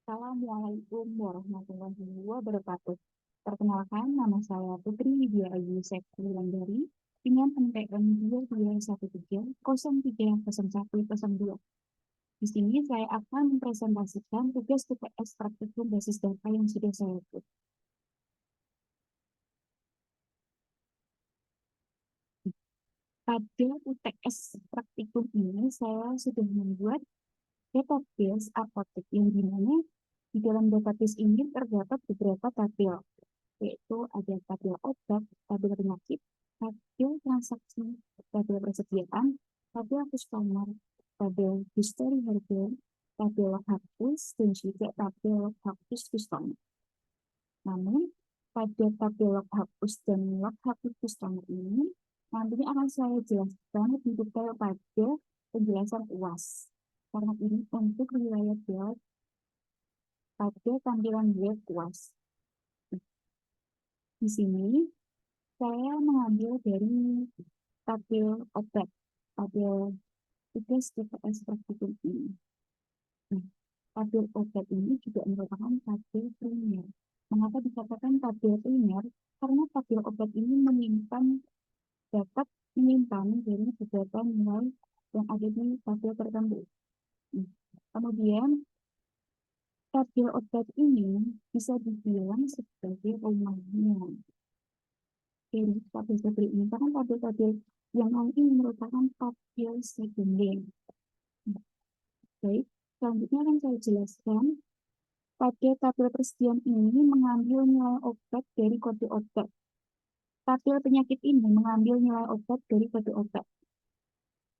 Assalamualaikum warahmatullahi wabarakatuh. Perkenalkan, nama saya Putri Widya Ayu Septriandari dengan NPM 2213030102. Di sini saya akan mempresentasikan tugas TPS praktikum basis data yang sudah saya ikut. Pada UTS praktikum ini, saya sudah membuat database apotek yang dimana di dalam database ini terdapat beberapa tabel, yaitu ada tabel obat, tabel penyakit, tabel transaksi, tabel persediaan, tabel customer, tabel history harga, tabel hapus, dan juga tabel hapus customer. Namun, pada tabel hapus dan hapus customer ini, nantinya akan saya jelaskan lebih detail pada penjelasan UAS. Karena ini untuk wilayah buat pada tampilan web UAS. Di sini, saya mengambil dari tabel obat, tabel tugas TPS praktikum ini. Nah, tabel obat ini juga merupakan tabel primer. Mengapa dikatakan tabel primer? Karena tabel obat ini dapat menyimpan dari beberapa nilai yang ada di tabel tertentu. Kemudian, tabel obat ini bisa dibilang sebagai rumahnya dari tabel-tabel ini, karena tabel-tabel yang lain ini merupakan tabel sekunder. Baik, selanjutnya akan saya jelaskan. Pada tabel persediaan ini mengambil nilai obat dari kode obat. Tabel penyakit ini mengambil nilai obat dari kode obat.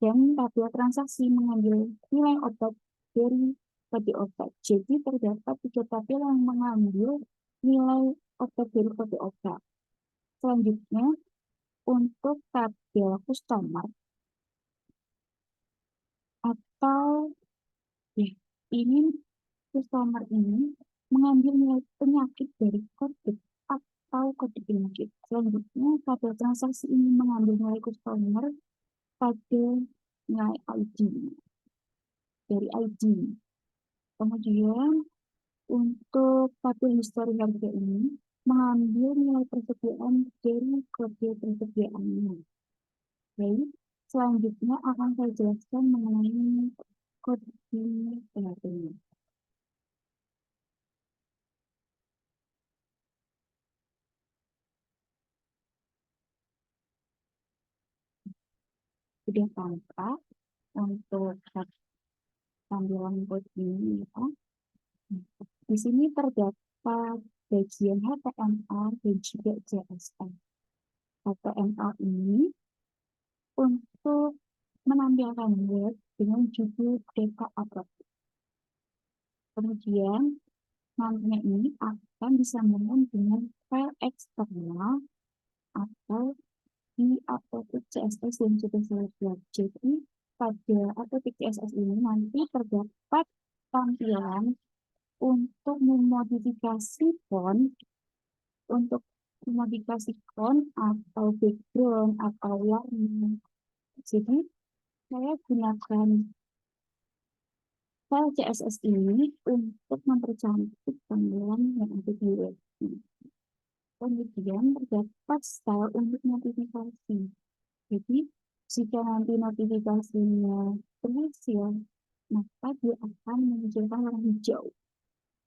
Dan tabel transaksi mengambil nilai obat dari kode obat. Jadi terdapat 3 tabel yang mengambil nilai obat dari kode obat. Selanjutnya, untuk tabel customer atau ya, ini customer ini mengambil nilai penyakit dari kode atau kode penyakit. Selanjutnya, tabel transaksi ini mengambil nilai customer pada nilai ID dari ID. Kemudian, untuk tabel histori harga ini mengambil nilai persediaan dari kode persediaannya. Baik, selanjutnya akan saya jelaskan mengenai kode PHP-nya. Sudah tampak untuk tampilan kode ini ya. Di sini terdapat bagian HTML dan juga CSS. HTML ini untuk menampilkan web dengan judul data upload. Kemudian nantinya ini akan disambungkan dengan file eksternal atau di upload CSS yang sudah saya buat. Jadi pada upload CSS ini nanti terdapat tampilan untuk memodifikasi font, untuk memodifikasi font atau background atau warna. Jadi saya gunakan file CSS ini untuk mempercantik tampilan yang ada di web. Kemudian terdapat style untuk notifikasi. Jadi jika nanti notifikasinya berhasil, maka dia akan menunjukkan warna hijau.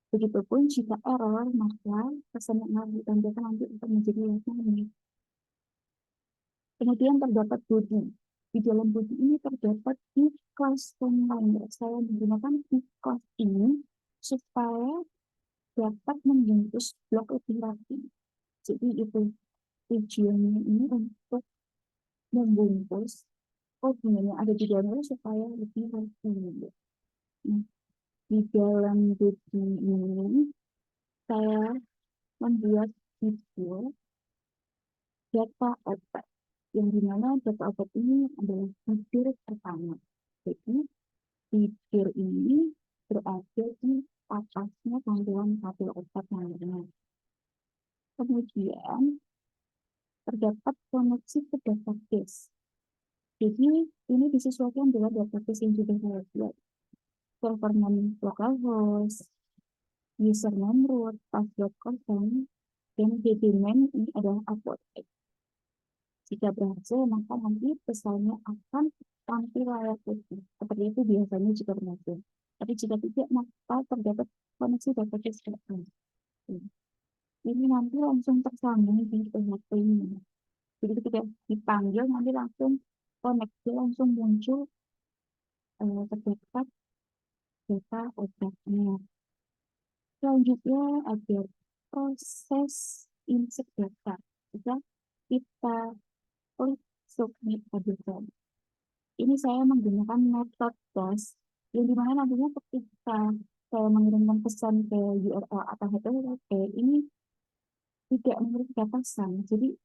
Begitupun jika error, maka pesan yang harus ditampilkan nanti akan menjadi warna merah. Kemudian terdapat body. Di dalam body ini terdapat div class container. Saya menggunakan div class ini supaya dapat membungkus blok lebih rapi. Jadi itu tujuannya ini untuk membungkus kode yang ada di dalamnya supaya lebih rapi. Nah, di dalam body ini saya membuat video data obat, yang dimana data obat ini adalah fitur pertama. Jadi fitur ini berada di atasnya tampilan tabel obat namanya. Kemudian terdapat koneksi ke database. Jadi ini disesuaikan dengan database yang sudah saya buat. Server name localhost, username root, password kosong, dan domain ini adalah upload. Jika berhasil, maka nanti pesannya akan tampil layar putih. Seperti itu biasanya jika berhasil. Tapi jika tidak, maka terdapat koneksi data kesehatan. Ini nanti langsung tersambung di PHP ini. Jadi ketika dipanggil, nanti langsung koneksi, langsung muncul terdapat data objeknya. Selanjutnya ada proses insert data. Jika kita klik submit address. Ini saya menggunakan metode test yang dimana nantinya ketika saya mengirimkan pesan ke URL atau HTTP ini tidak memiliki batasan. Jadi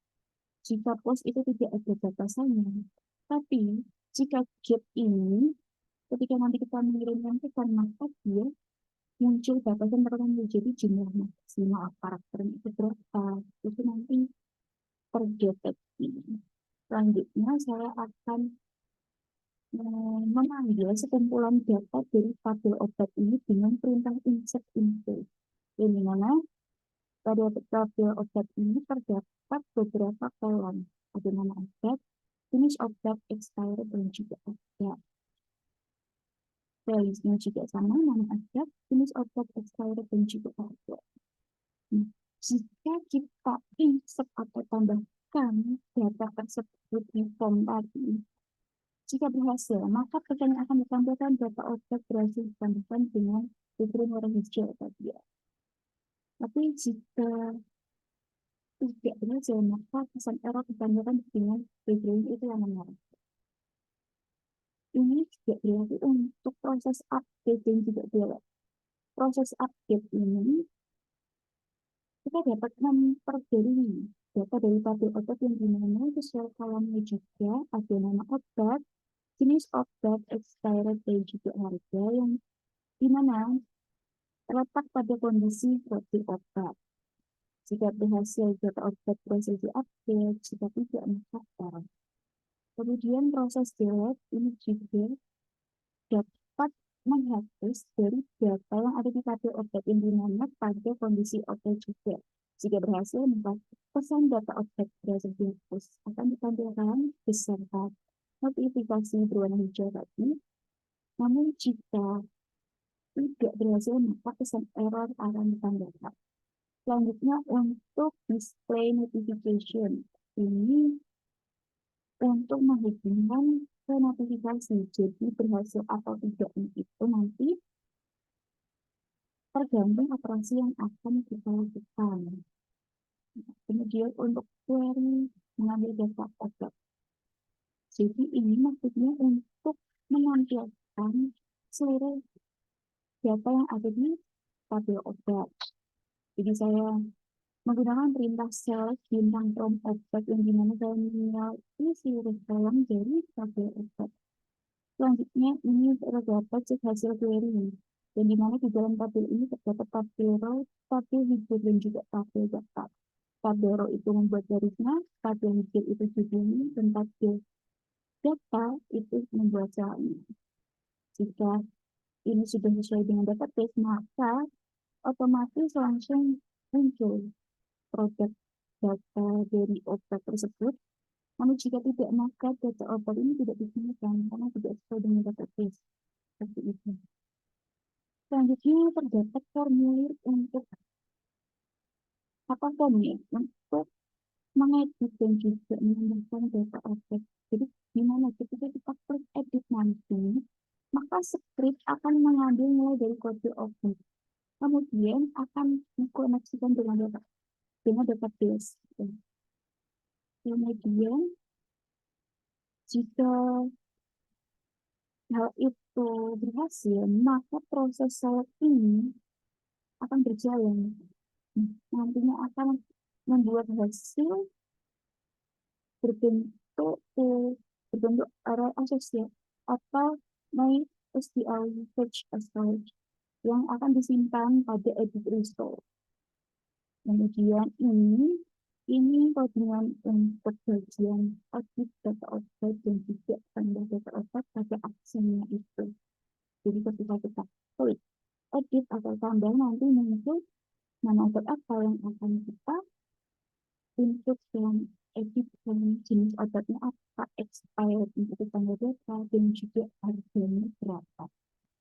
jika post itu tidak ada batasannya, tapi jika get ini ketika nanti kita mengirimkan pesan maka dia muncul batasan tertentu. Jadi jumlah maksimal karakter itu berapa itu nanti terdeteksi. Selanjutnya saya akan memanggil sekumpulan data dari tabel obat ini dengan perintah insert info. Yang mana pada tabel obat ini terdapat beberapa kolom. Ada nama obat, jenis obat, expired, dan juga obat. Listnya juga sama, nama obat, jenis obat, expired, dan juga obat. Jika kita insert atau tambahkan data tersebut di form tadi, jika berhasil, maka pesan yang akan ditampilkan data obat berhasil ditambahkan dengan background warna hijau tadi ya. Tapi jika tidak berhasil, maka pesan error ditampilkan dengan background itu warna merah. Ini juga berlaku untuk proses update dan juga delete. Proses update ini kita dapat memperbarui data dari tabel obat yang dimana sesuai kolomnya juga ada nama obat, jenis obat, expired, dan juga harga yang dimana terletak pada kondisi profil obat. Jika berhasil data obat berhasil diupdate, jika tidak maka error. Kemudian proses delete ini juga dapat menghapus dari data yang ada di tabel obat yang dimana pada kondisi obat juga. Jika berhasil, maka pesan data obat berhasil dihapus akan ditampilkan beserta notifikasi berwarna hijau tadi. Namun jika tidak berhasil, maka pesan error akan ditampilkan. Selanjutnya untuk display notification. Ini untuk menghubungkan ke notifikasi. Jadi berhasil atau tidak itu nanti tergantung operasi yang akan kita lakukan. Kemudian untuk query mengambil data obat. Jadi ini maksudnya untuk menampilkan seluruh data yang ada di tabel obat. Jadi saya menggunakan perintah select bintang from obat yang dimana saya menilai seluruh kolom dari tabel obat. Selanjutnya ini terdapat cek hasil query yang dimana di dalam tabel ini terdapat tabel row, tabel hijau dan juga tabel data. Tabel row itu membuat garisnya, tabel hijau itu judulnya, dan tabel data itu membuat celahnya. Jika ini sudah sesuai dengan database, maka otomatis langsung muncul produk data dari obat tersebut. Namun jika tidak, maka data obat ini tidak digunakan karena tidak sesuai dengan database. Seperti itu. Selanjutnya terdapat formulir untuk formulir untuk mengedit dan juga menambahkan data obat. Jadi dimana ketika kita klik edit nanti, maka script akan mengambil mulai dari kode obat. Kemudian akan dikoneksikan dengan database. Kemudian jika hal itu berhasil, maka proses select ini akan berjalan. Nantinya akan membuat hasil berbentuk array associate atau MySQL fetch storage yang akan disimpan pada edit result. Kemudian ini kodingan untuk bagian edit data obat dan juga tambah data obat pada aksinya itu. Jadi ketika kita klik edit atau tambah nanti muncul nama obat apa yang akan kita input dan edit dan jenis obatnya apa, expired untuk tanggal berapa, dan juga harganya berapa.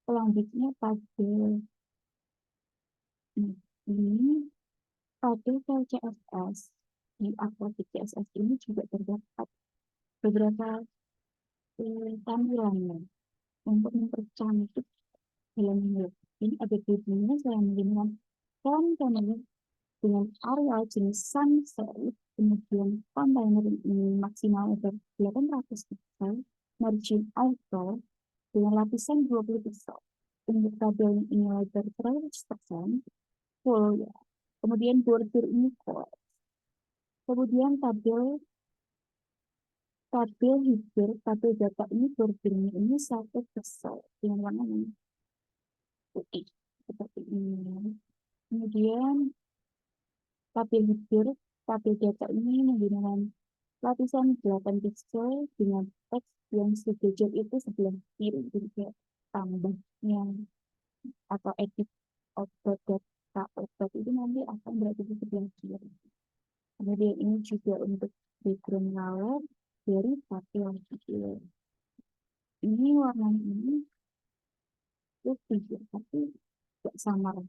Selanjutnya pada ini pada file CSS di aplikasi CSS ini juga terdapat beberapa tampilannya untuk mempercantik halaman web. Ini ada tujuannya saya menggunakan font dengan area jenis sans serif, kemudian container ini maksimal untuk 800 pixel, margin auto dengan lapisan 20 pixel. Untuk tabel ini lebar 100%, full ya. Kemudian border ini core. Kemudian tabel header, tabel data ini bordernya ini 1 pixel dengan warna putih seperti ini. Kemudian tabel header, tabel data ini menggunakan lapisan 8 pixel dengan teks yang sejajar itu sebelah kiri, jadi tambahnya atau edit output data output itu nanti akan berada di sebelah kiri. Kemudian ini juga untuk background color dari tabel header. Ini warnanya ini putih, tapi tidak samar.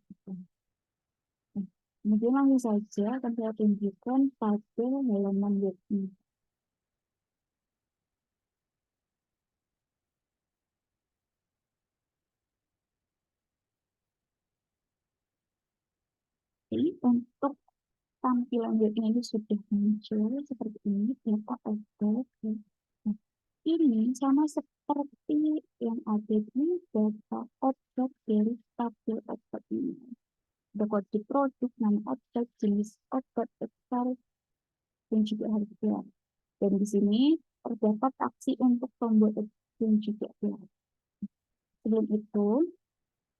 Kemudian langsung saja akan saya tunjukkan pada halaman web ini. Jadi untuk tampilan webnya ini sudah muncul seperti ini, data objek. Nah, ini sama seperti yang ada di data objek dari tabel objek ini. Ada kode produk, nama objek, jenis objek, besar, dan juga harga. Dan di sini terdapat aksi untuk tombol dan juga gelar. Sebelum itu,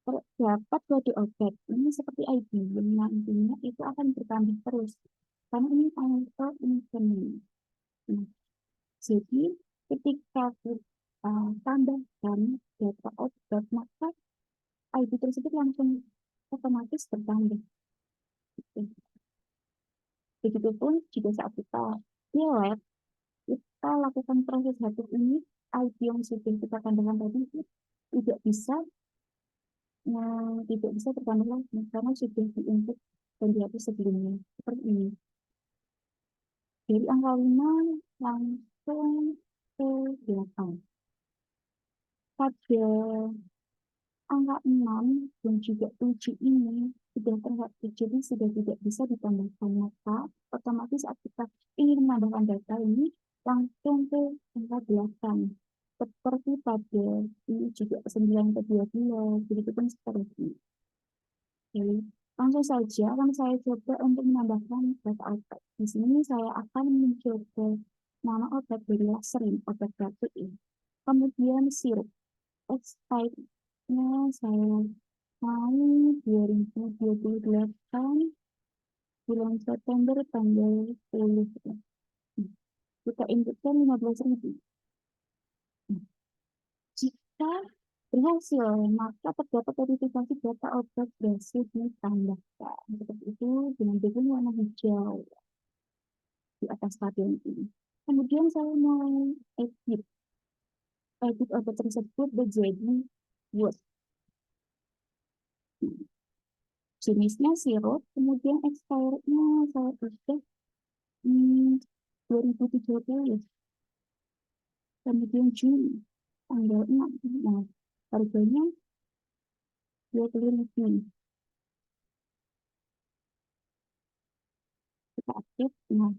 terdapat kode objek ini seperti ID yang nantinya itu akan bertambah terus karena ini auto increment. Nah, jadi ketika kita tambahkan data objek, maka ID tersebut langsung otomatis bertambah. Begitupun jika saat kita delete, kita lakukan proses hapus ini, ID yang sudah kita tambahkan tadi itu tidak bisa tidak bisa bertambah lagi karena sudah diinput dan dihapus sebelumnya. Seperti ini. Dari angka 5 langsung ke 8. Pada angka 6 dan juga 7 ini sudah terhapus, jadi sudah tidak bisa ditambahkan. Maka otomatis saat kita ingin menambahkan data ini langsung ke angka 8. Seperti pada ini juga 9 ke 12, begitu pun seperti ini. Oke, langsung saja akan saya coba untuk menambahkan data obat. Di sini saya akan mencoba nama obat dari laserin, obat batuk ini. Kemudian sirup. Expirednya saya mau 2028 bulan September tanggal 10. Kita inputkan 15.000. Jika berhasil, maka terdapat verifikasi data obat berhasil ditambahkan. Seperti itu dengan background warna hijau di atas tabel ini. Kemudian saya mau edit obat tersebut menjadi word. Jenisnya sirup, kemudian expirednya saya ubah 2030. Kemudian Juni tanggal 6. Nah, harganya 20.000. Kita update. Nah,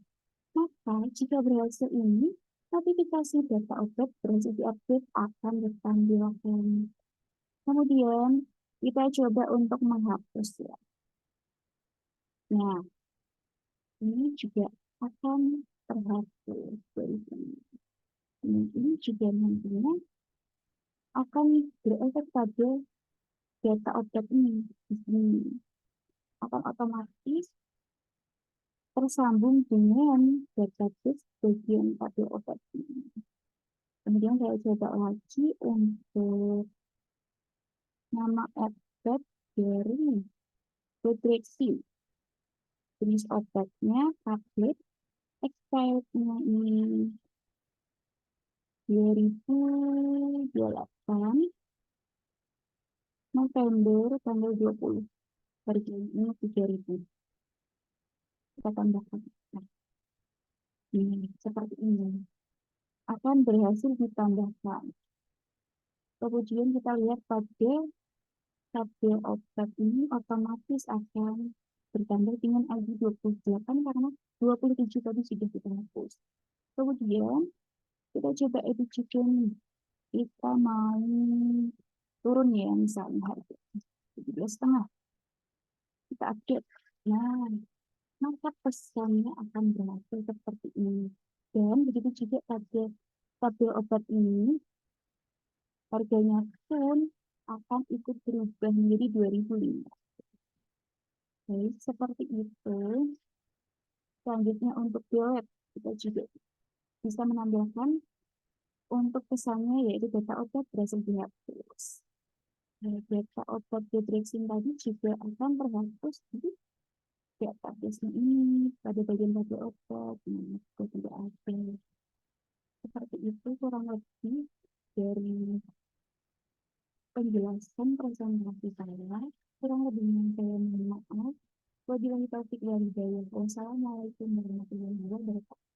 maka jika berhasil ini, notifikasi data obat berhasil diupdate akan ditampilkan. Kemudian kita coba untuk menghapus ya. Nah, ini juga akan terhapus dari sini. Ini juga nantinya akan berefek pada data obat ini. Di sini akan otomatis tersambung dengan database bagian pada obat ini. Kemudian saya coba lagi untuk nama obat dari Bedrexin. Jenis obatnya tablet, expirednya ini 2028 November tanggal 20. Harganya 3.000. Kita tambahkan. Nah, ini seperti ini. Akan berhasil ditambahkan. Kemudian kita lihat pada tabel obat ini otomatis akan bertambah dengan ID 28 karena 27 tadi sudah kita hapus. Kemudian kita coba edit juga nih. Kita mau turun ya misalnya harga 17,5. Kita update. Nah, maka pesannya akan berhasil seperti ini. Dan begitu juga pada tabel obat ini, harganya pun akan ikut berubah menjadi 2005. Baik, seperti itu. Selanjutnya untuk biolet, kita juga bisa menambahkan untuk pesannya yaitu data obat berhasil dihapus. Nah, data obat Bedrexin tadi juga akan terhapus di database ini pada bagian tabel obat. Nah, itu tidak ada. Seperti itu kurang lebih dari penjelasan presentasi saya. Kurang lebihnya saya mohon maaf. Wabillahi taufiq wal hidayah. Wassalamualaikum warahmatullahi wabarakatuh.